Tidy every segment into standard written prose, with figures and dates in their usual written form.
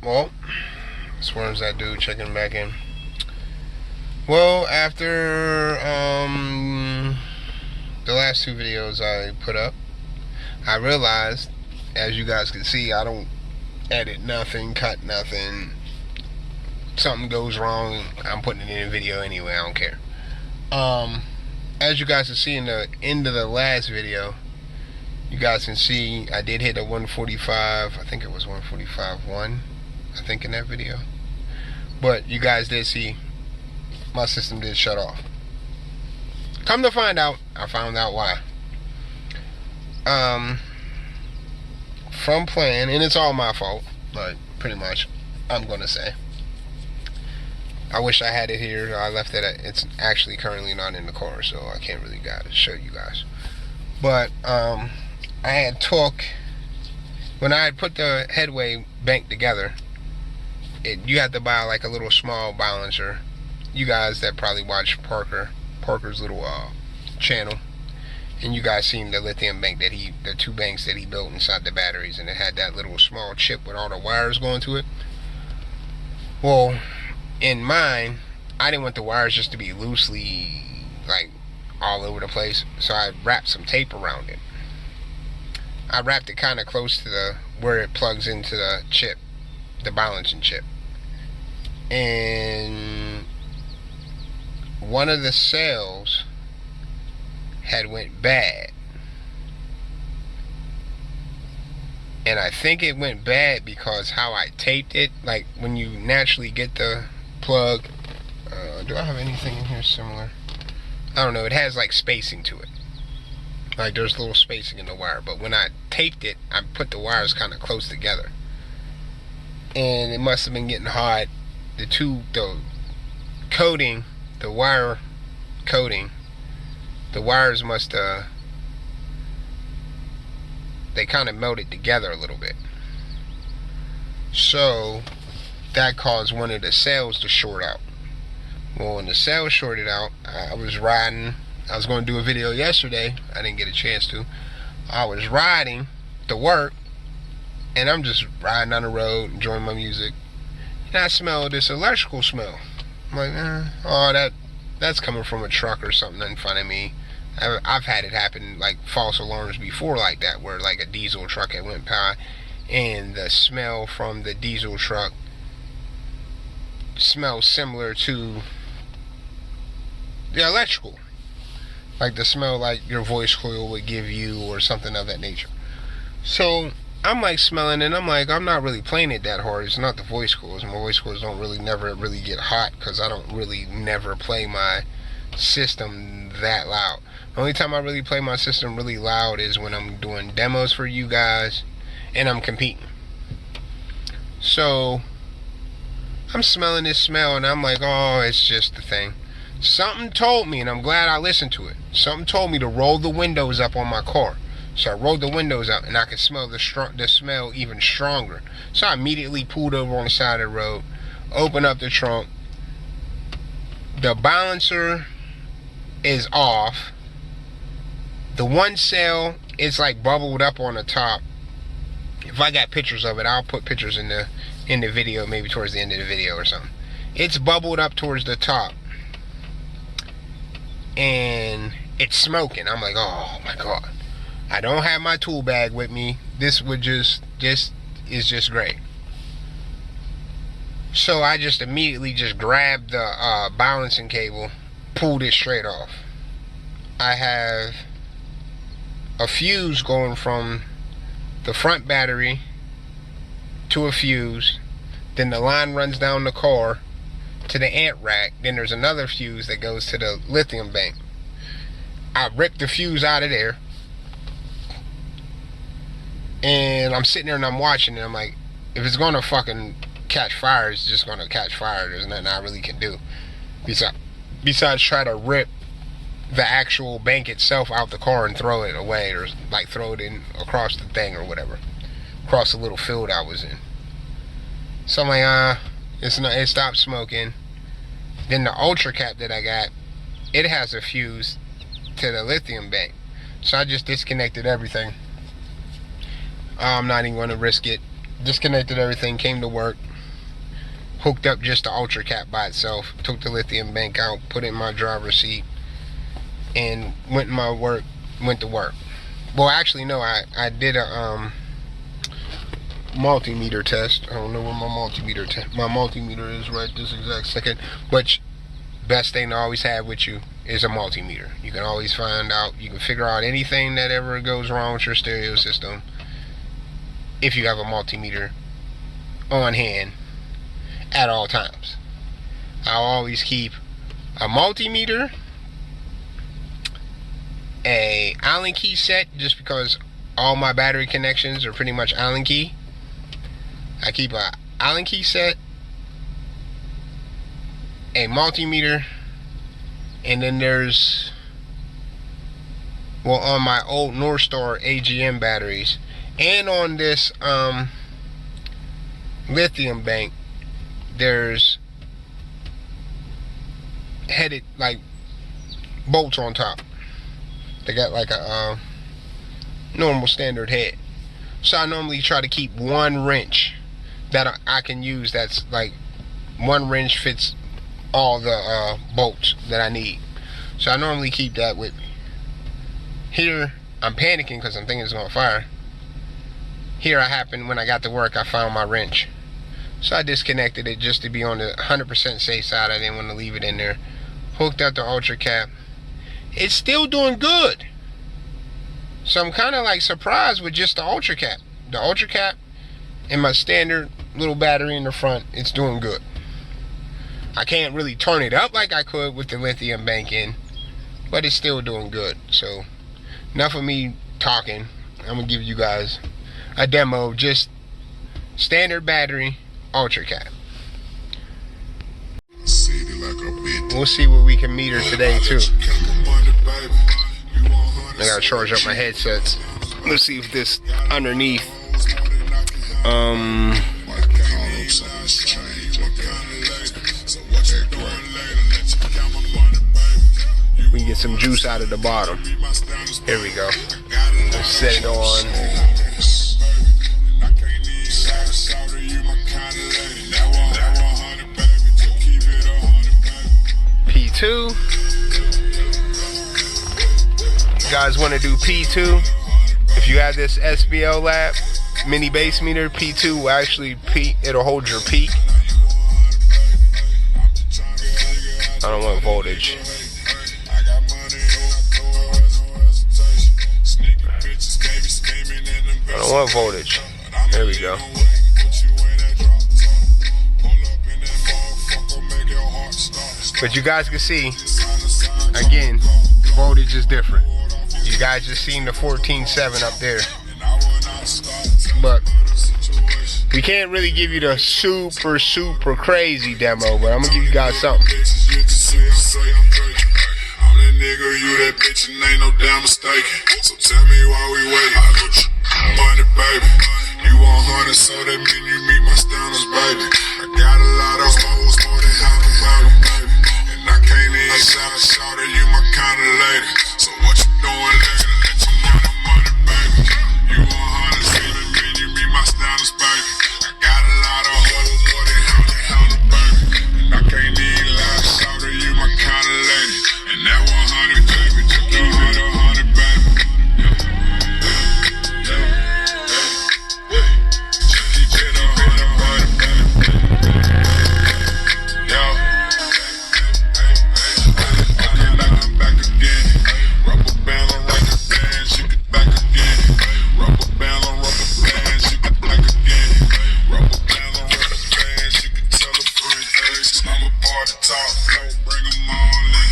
Well, swarms that dude checking back in. Well, after the last two videos I put up, I realized, as you guys can see, I don't edit nothing, cut nothing. Something goes wrong, I'm putting it in a video anyway, I don't care. As you guys can see in the end of the last video, you guys can see I did hit a 145, I think it was 145.1, I think, in that video. But you guys did see my system did shut off. Come to find out, I found out why. From playing, and it's all my fault, like, pretty much, I'm gonna say. I wish I had it here. I left it at, it's actually currently not in the car, so I can't really show you guys. But I had when I had put the headway bank together, you had to buy like a little small balancer. You guys that probably watch Parker's little channel, and you guys seen the lithium bank that the two banks that he built inside the batteries, and it had that little small chip with all the wires going to it. Well, in mine, I didn't want the wires just to be loosely, like, all over the place, so I wrapped some tape around it. I wrapped it kind of close to where it plugs into the chip, the balancing chip. And one of the cells had went bad. And I think it went bad because how I taped it, like when you naturally get the plug, do I have anything in here similar? I don't know, it has like spacing to it. Like there's a little spacing in the wire, but when I taped it, I put the wires kind of close together. And it must have been getting hot. The coating, the wire coating, the wires must they kind of melted together a little bit. So that caused one of the cells to short out. Well, when the cell shorted out, I was riding. I was going to do a video yesterday. I didn't get a chance to. I was riding to work, and I'm just riding down the road, enjoying my music, and I smell this electrical smell. I'm like, oh, that's coming from a truck or something in front of me. I've had it happen, like false alarms before like that, where like a diesel truck had went by, and the smell from the diesel truck smells similar to the electrical, like the smell like your voice coil would give you or something of that nature. So I'm like smelling, and I'm like, I'm not really playing it that hard. It's not the voice coils. My voice coils don't really never really get hot because I don't really never play my system that loud. The only time I really play my system really loud is when I'm doing demos for you guys and I'm competing. So I'm smelling this smell, and I'm like, oh, it's just the thing. Something told me, and I'm glad I listened to it, something told me to roll the windows up on my car. So I rolled the windows up, and I could smell the smell even stronger. So I immediately pulled over on the side of the road, opened up the trunk. The balancer is off. The one cell is like bubbled up on the top. If I got pictures of it, I'll put pictures in the video, maybe towards the end of the video or something. It's bubbled up towards the top, and it's smoking. I'm like, oh my god, I don't have my tool bag with me. This would is just great. So I just immediately just grabbed the balancing cable, pulled it straight off. I have a fuse going from the front battery to a fuse, then the line runs down the car to the amp rack, then there's another fuse that goes to the lithium bank. I ripped the fuse out of there, and I'm sitting there and I'm watching, and I'm like, if it's gonna fucking catch fire, it's just gonna catch fire. There's nothing I really can do besides try to rip the actual bank itself out the car and throw it away, or like throw it in across the thing or whatever, across the little field I was in. So I'm like, it stopped smoking. Then the ultra cap that I got, it has a fuse to the lithium bank. So I just disconnected everything. I'm not even going to risk it. Disconnected everything, came to work, hooked up just the ultra cap by itself. Took the lithium bank out, put it in my driver's seat, and went to work. Well, actually, no, I did a multimeter test. I don't know where my multimeter is right this exact second. But best thing to always have with you is a multimeter. You can always find out, you can figure out anything that ever goes wrong with your stereo system if you have a multimeter on hand at all times. I'll always keep a multimeter, a Allen key set, just because all my battery connections are pretty much Allen key. I keep a Allen key set, a multimeter, and then there's, well, on my old North Star AGM batteries and on this lithium bank, there's headed like bolts on top. They got like a normal standard head. So I normally try to keep one wrench that I can use. That's like one wrench fits all the bolts that I need. So I normally keep that with me. Here I'm panicking because I'm thinking it's gonna fire. Here I happened, when I got to work, I found my wrench. So I disconnected it just to be on the 100% safe side. I didn't want to leave it in there. Hooked up the ultra cap. It's still doing good. So I'm kind of like surprised with just the ultra cap. The ultra cap and my standard little battery in the front, it's doing good. I can't really turn it up like I could with the lithium bank in, but it's still doing good. So enough of me talking. I'm gonna give you guys a demo of just standard battery ultra cap. We'll see what we can meter today too. I gotta charge up my headsets. Let's see if this underneath we can get some juice out of the bottom. Here we go. Let's set it on. P2. You guys want to do P2? If you have this SBL lab mini base meter, P2 will actually it'll hold your peak. I don't want voltage. I don't want voltage. There we go. But you guys can see, again, the voltage is different. You guys just seen the 14.7 up there. But we can't really give you the super crazy demo, but I'm gonna give you guys something. Nigga, you that bitch and ain't no damn mistaken. So tell me why we waiting. Money, baby. You want hundred, so that mean you meet my standards, baby. I got a lot of hoes, more than half about them, baby. And I can't even shout at you, my kind of lady. So what you doing, nigga? Let you know the money, baby. You want hundred, so that mean you meet my standards, baby. I got a lot of hoes, more than half about them, baby. And I can't even shout at you, my kind of lady. And that 100, baby, just keep it 100, baby. Just keep it 100, baby. Yo. Okay, now I'm back again. Rubber band on rubber bands, you get back again. Rubber band on rubber bands, you get back again. Rubber band on rubber bands, you can tell a friend. I'm a part of top flow, bring them all in.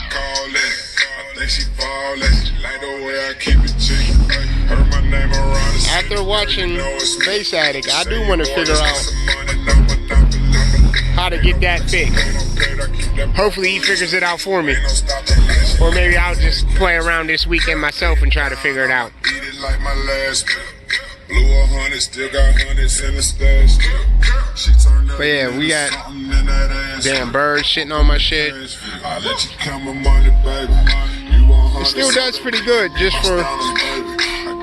Call it. I think she ballin'. Like the way I keep it G. Heard my name around the after watching Bass Addict, I do want to figure out how to get that fixed. Hopefully he figures it out for me. Or maybe I'll just play around this weekend myself and try to figure it out. Blew 100, still got hundreds in the stash. But yeah, we got damn birds shitting on my shit. It still does pretty good just for. I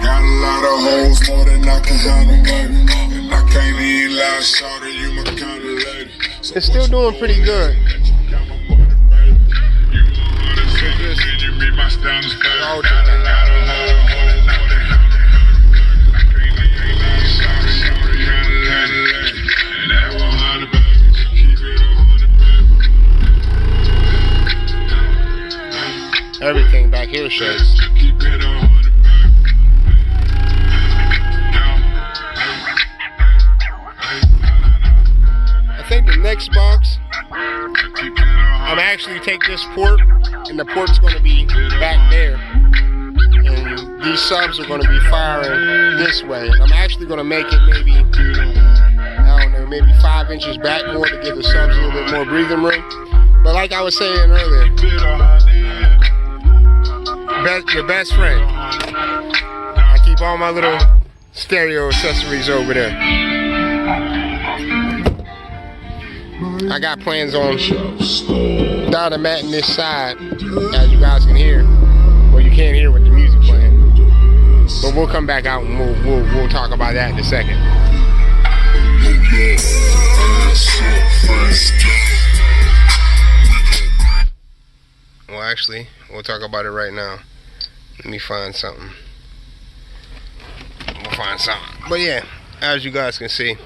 got a lot of hoes, more than I can handle, baby. And I can't even It's still doing pretty good. Everything back here shakes. I think the next box, I'm actually take this port, and the port's going to be back there, and these subs are going to be firing this way. And I'm actually going to make it maybe, I don't know, maybe 5 inches back more to give the subs a little bit more breathing room. But like I was saying earlier, your best friend. I keep all my little stereo accessories over there. I got plans on Dynamat in this side, as you guys can hear. Well, you can't hear with the music playing, but we'll come back out and we'll talk about that in a second. Well, actually, we'll talk about it right now. Let me find something. We'll find something. But yeah, as you guys can see,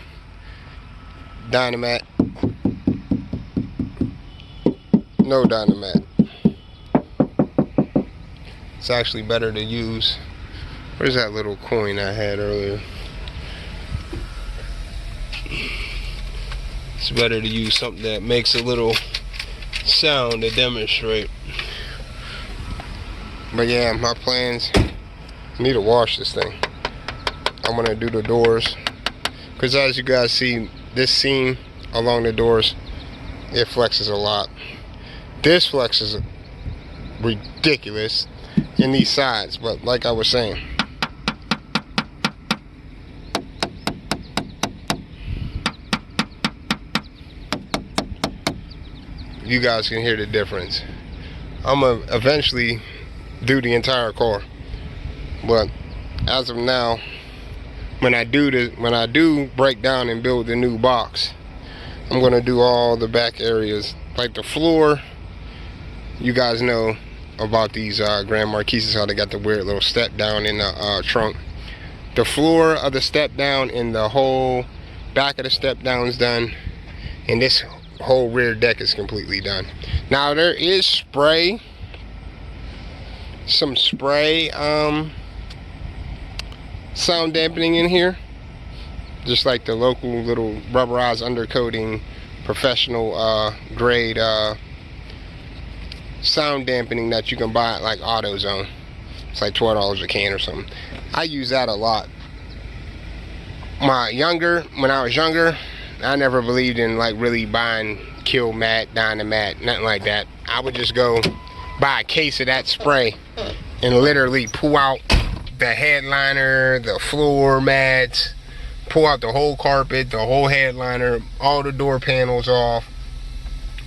Dynamat. No Dynamat. It's actually better to use. Where's that little coin I had earlier? It's better to use something that makes a little sound to demonstrate. But yeah, my plans, I need to wash this thing. I'm gonna do the doors, because as you guys see, this seam along the doors, it flexes a lot. This flexes ridiculous in these sides, but like I was saying, you guys can hear the difference. I'm gonna eventually do the entire car, but as of now, when I do break down and build the new box, I'm gonna do all the back areas, like the floor. You guys know about these Grand Marquises, how they got the weird little step down in the trunk. The floor of the step down and the whole back of the step down is done, and this whole rear deck is completely done. Now there is spray, some spray sound dampening in here, just like the local little rubberized undercoating professional grade sound dampening that you can buy at like AutoZone. It's like $12 a can or something. I use that a lot. When I was younger, I never believed in like really buying Kill Mat, Dynamat, nothing like that. I would just go buy a case of that spray and literally pull out the headliner, the floor mats, pull out the whole carpet, the whole headliner, all the door panels off,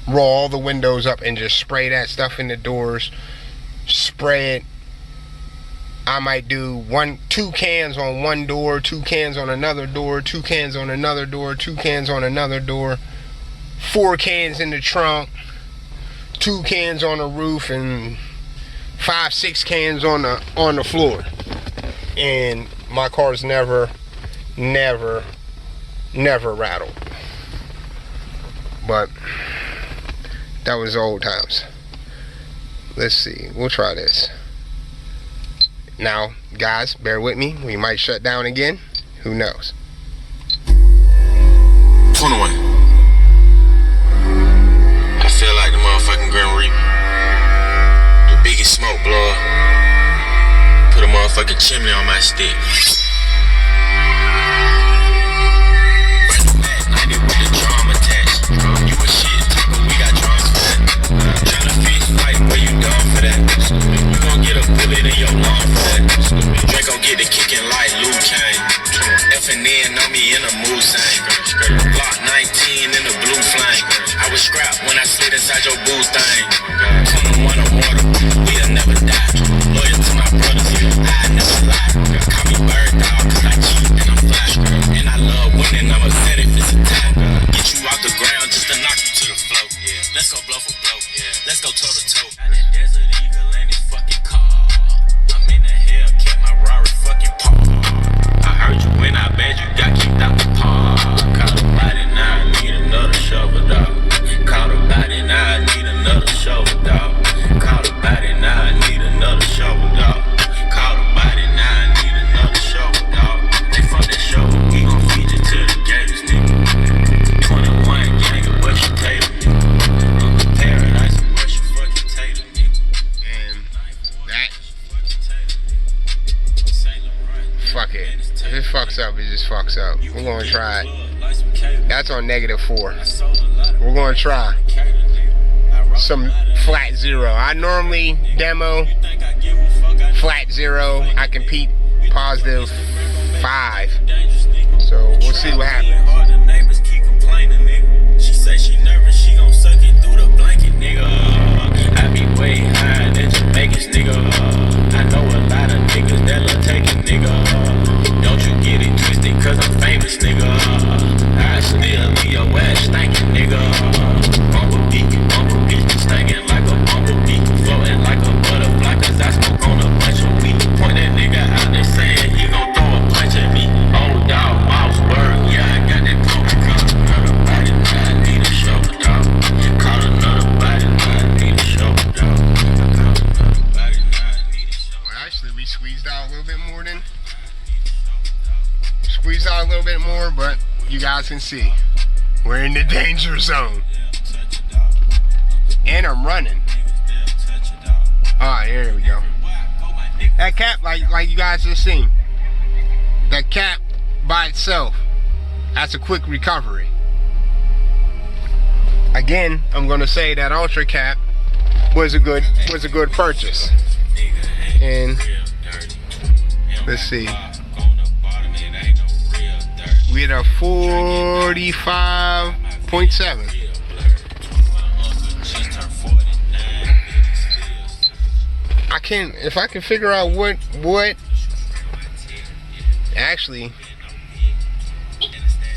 roll all the windows up, and just spray that stuff in the doors. Spray it. I might do 2 cans on one door, 2 cans on another door, 2 cans on another door, 2 cans on another door, 4 cans in the trunk, 2 cans on the roof, and 5-6 cans on the floor. And my car's never rattled. But that was old times. Let's see, we'll try this. Now, guys, bear with me. We might shut down again. Who knows? 21. I feel like the motherfucking Grim Reaper. The biggest smoke blower. Put a motherfucking chimney on my stick. Brand new Mac 90 with the drum attached. You a shit talker, we got drums for that. Tryna fix fight where you done for that. You gon' get a bullet in your lung for that. Draco get the kicking like Luke Kane. F&N on me in a mood sang. Block 19 in the blue flame. I was scrapped when I slid inside your boo thing. 21 or water, we'll never die. Loyal to my brothers, I never lie. Call me bird dog, cause I cheat and I'm fly. And I love winning, I'm a set it for this fucks up. We're gonna try it. That's on -4. We're gonna try some flat 0. I normally demo flat 0. I compete +5. So we'll see what happens. She say she nervous, she gon' suck it through the blanket, nigga. I be way higher than Jamaicans, nigga. I know a lot of niggas that'll take it, nigga. Don't you get it twisted, cause I'm famous, nigga. I still leave your ass stankin', nigga. Bumblebee, stinking like a bumblebee. Floating like a butterfly, cause I smoke on a bunch of weed. Point that nigga out there saying he gon' throw a punch at me. Oh, dog, mouse word, yeah, I got that coke. Call another body, I need a show, dog. Call another body, I need a show, dog. Well, actually, we squeezed out a little bit more than. Squeezed out a little bit more, but you guys can see we're in the danger zone. And I'm running. Alright, here we go. That cap, like you guys just seen. That cap by itself, that's a quick recovery. Again, I'm gonna say that Ultra Cap was a good purchase. And let's see. We had a 45.7. If I can figure out what actually,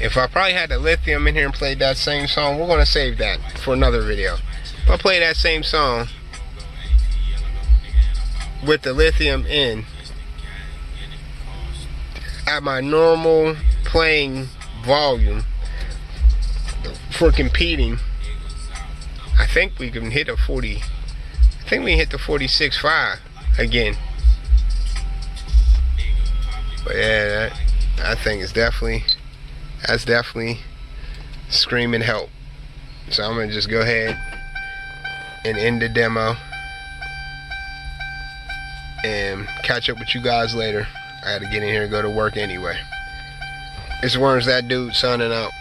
if I probably had the lithium in here and played that same song, we're gonna save that for another video. If I play that same song with the lithium in at my normal playing volume for competing, I think we can hit a 40. I think we hit the 46.5 again. But yeah, that thing is definitely screaming help. So I'm gonna just go ahead and end the demo and catch up with you guys later. I had to get in here and go to work anyway. It's Worms, that dude, signing out.